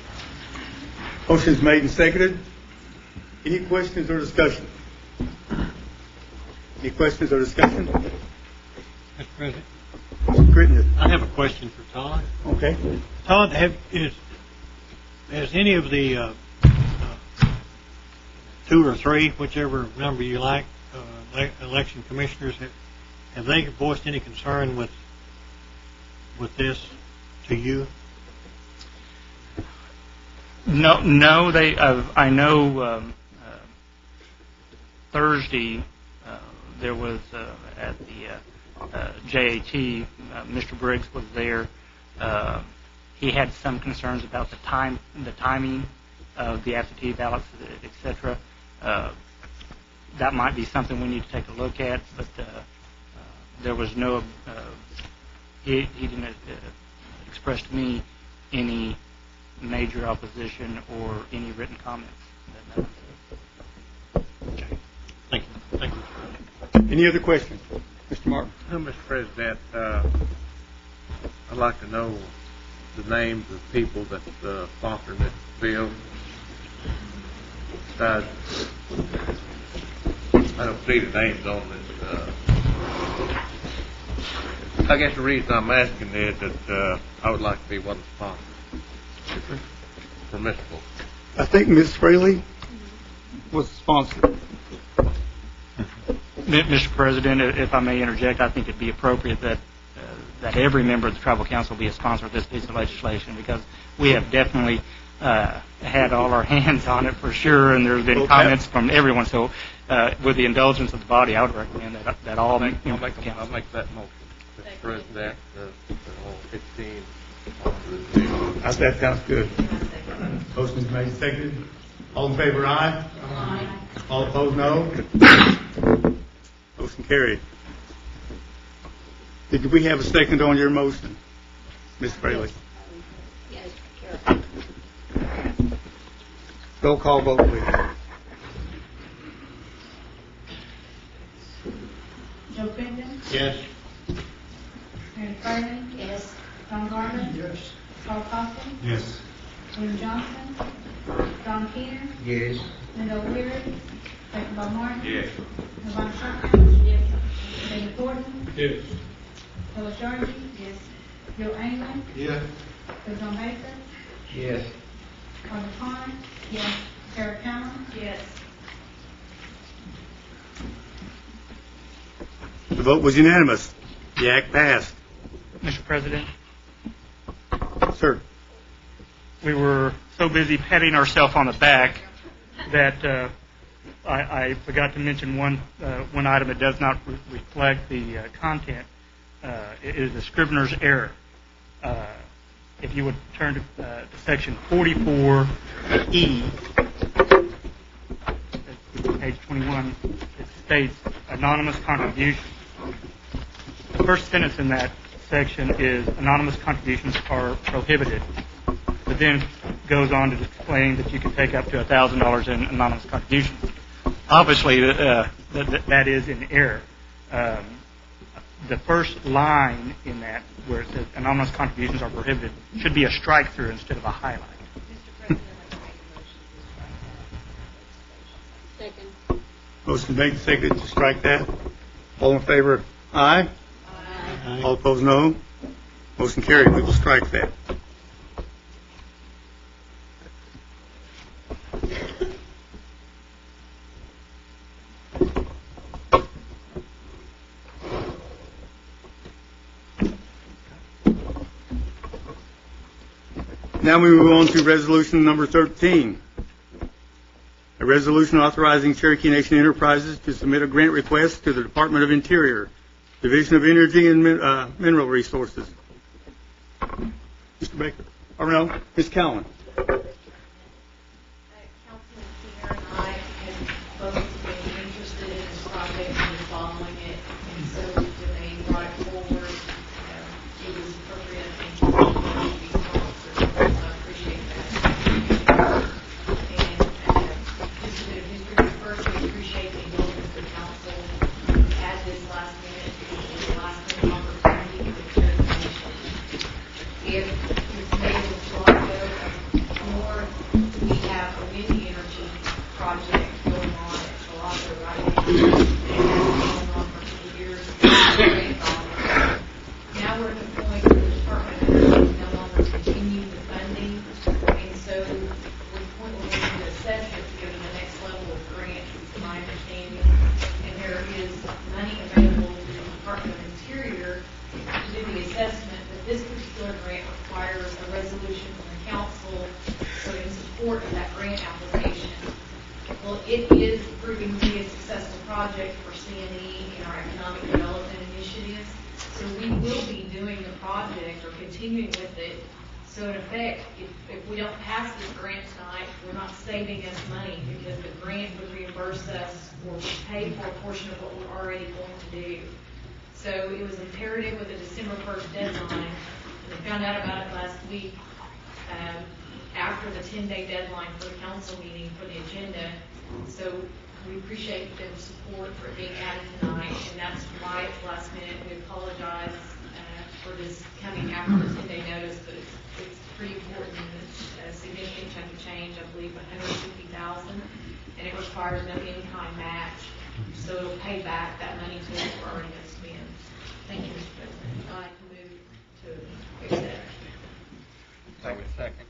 Motion's made and seconded. Any questions or discussion? Any questions or discussion? Mr. President, Mr. Crittenden. I have a question for Todd. Okay. Todd, has any of the 2 or 3, whichever number you like, election commissioners, have they voiced any concern with this to you? No. They. I know. Thursday, there was at the JAT. Mr. Briggs was there. He had some concerns about the timing of the absentee ballots, etc. That might be something we need to take a look at, but there was no. He didn't express to me any major opposition or any written comments. Okay. Thank you. Thank you. Any other questions? Mr. Martin. Mr. President, I'd like to know the names of people that sponsored this bill. I don't see the names on this. I guess the reason I'm asking is that I would like to be one of the sponsors. Permissible. I think Ms. Fraley was sponsored. Mr. President, if I may interject, I think it'd be appropriate that every member of the Tribal Council be a sponsor of this piece of legislation, because we have definitely had all our hands on it for sure, and there have been comments from everyone. So, with the indulgence of the body, I would recommend that all members of the council. I'll make that motion, Mr. President. 15. That sounds good. Motion's made, seconded. All in favor, aye. Aye. All opposed, no. Motion carried. Did we have a second on your motion, Ms. Fraley? Yes, Carol. Roll call vote, please. Joe Crittenden, Yes. Mary Carter, Yes. Tom Garland, Yes. Carl Costa, Yes. William Johnson, Don Keener, Yes. Linda O'Leary, Rebecca Bob Martin, Yes. Yvonne Sherman, David Thornton, Yes. Phyllis Sharkey, Bill Ainley, Yes. Bill John Baker, Yes. Roger Connor, Sarah Cameron, The vote was unanimous. The act passed. Mr. President, Sir. we were so busy patting ourselves on the back that I forgot to mention one item that does not reflect the content. It is a scrivener's error. If you would turn to section 44E, page 21, it states anonymous contributions. The first sentence in that section is anonymous contributions are prohibited, but then goes on to explain that you can take up to $1,000 in anonymous contributions. Obviously, that is in error. The first line in that, where it says anonymous contributions are prohibited, should be a strike-through instead of a highlight. Second. Motion made, seconded to strike that. All in favor, aye. Aye. All opposed, no. Motion carried. We will strike that. Now we move on to resolution number 13. A resolution authorizing Cherokee Nation Enterprises to submit a grant request to the Department of Interior, Division of Energy and Mineral Resources. Mr. Baker. Or no, Ms. Cowan. Councilman Keener and I have both been interested in this project and been following it, and so Jermaine brought it forward. It was appropriate, I think, for me to be sponsored, so I appreciate that. And just a bit of history. First, we appreciate the indulgence of the council at this last minute, the last minute opportunity for the Cherokee Nation. If it's made with Toronto more, we have a wind energy project going on at Toronto right now. It has been going on for 2 years. Now we're at the point where the Department of Energy is no longer continuing the funding, and so we're going to assess it to go to the next level of grant, to my understanding. And there is money available to the Department of Interior to do the assessment, but this particular grant requires a resolution from the council so in support of that grant application. Well, it is proving to be a successful project for CNE and our economic development initiatives. So we will be doing the project or continuing with it. So in effect, if we don't pass this grant tonight, we're not saving us money because the grant would reimburse us or pay for a portion of what we're already going to do. So it was imperative with a December 1st deadline, and I found out about it last week after the 10-day deadline for the council meeting for the agenda. So we appreciate their support for it being added tonight, and that's why it's last minute. We apologize for this coming after the 10-day notice, but it's pretty important. It's a significant chunk of change, I believe $150,000, and it requires no in-kind match. So it'll pay back that money to us we're already going to spend. Thank you, Mr. President. I can move to accept. Second.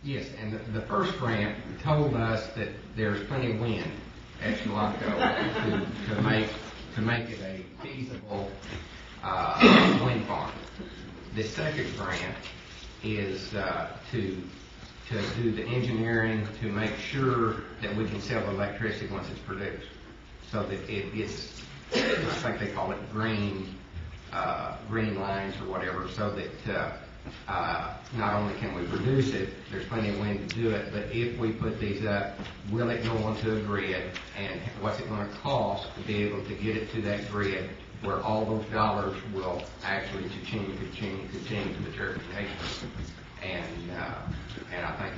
Yes, and the first grant told us that there's plenty of wind at Chilocco to make it a feasible wind farm. The second grant is to do the engineering to make sure that we can sell the electricity once it's produced, so that it gets, I think they call it green lines or whatever, so that not only can we produce it, there's plenty of wind to do it, but if we put these up, will it go onto a grid, and what's it going to cost to be able to get it to that grid where all those dollars will actually continue to the Cherokee Nation. And I think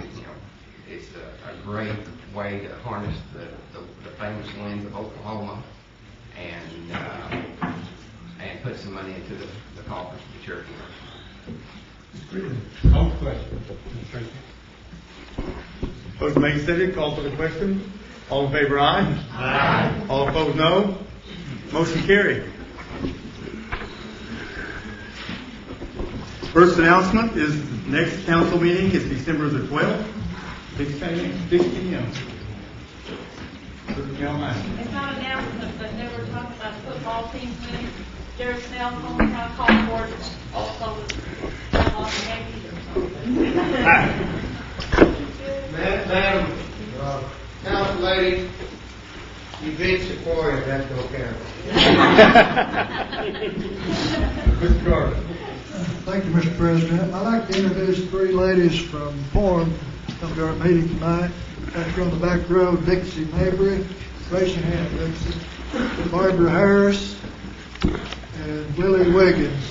it's a great way to harness the famous winds of Oklahoma and put some money into the coffers of the Cherokee Nation. Call for question. Motion made and seconded. Call for the question. All in favor, aye. Aye. All opposed, no. Motion carried. First announcement is next council meeting is December the 12th, 6 p.m. It's not an announcement, but they were talking about football team winning. Jared Snell called for it also on the Yankees or something. Madam Council Lady, you beat Sequoia, that's no count. Mr. Carter. Thank you, Mr. President. I'd like to introduce three ladies from Forum come to our meeting tonight. That's on the back row, Dixie Mabry. Raise your hand, Dixie. Barbara Harris and Willie Wiggins.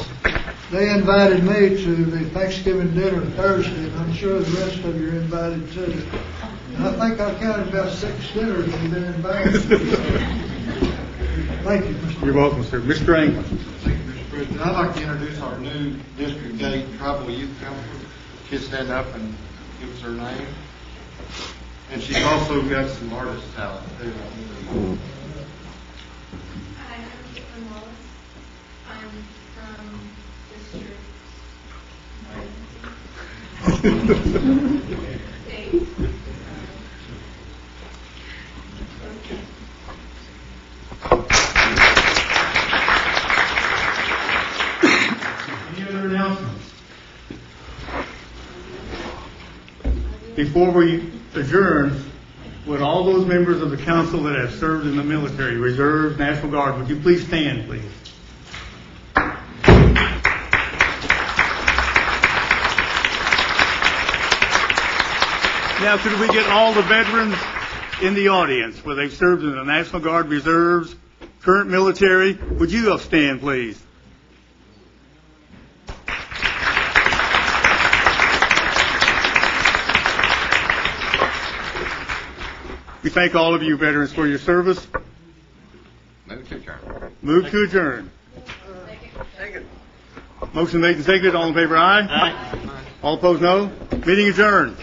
They invited me to the Thanksgiving dinner Thursday, and I'm sure the rest of you are invited too. And I think I've counted about 6 dinners we've been invited. Thank you, Mr. You're welcome, sir. Mr. England. Thank you, Mr. President. I'd like to introduce our new District 8 Tribal Youth Counselor. She'll stand up and give us her name. And she's also got some artist talent too. Hi, I'm Caitlin Wallace. I'm from District 8. Any other announcements? Before we adjourn, would all those members of the council that have served in the military, reserves, National Guard, would you please stand, please? Now, could we get all the veterans in the audience, where they've served in the National Guard, reserves, current military, would you all stand, please? We thank all of you veterans for your service. Move to adjourn. Move to adjourn. Motion made and seconded. All in favor, aye. Aye. All opposed, no. Meeting adjourned.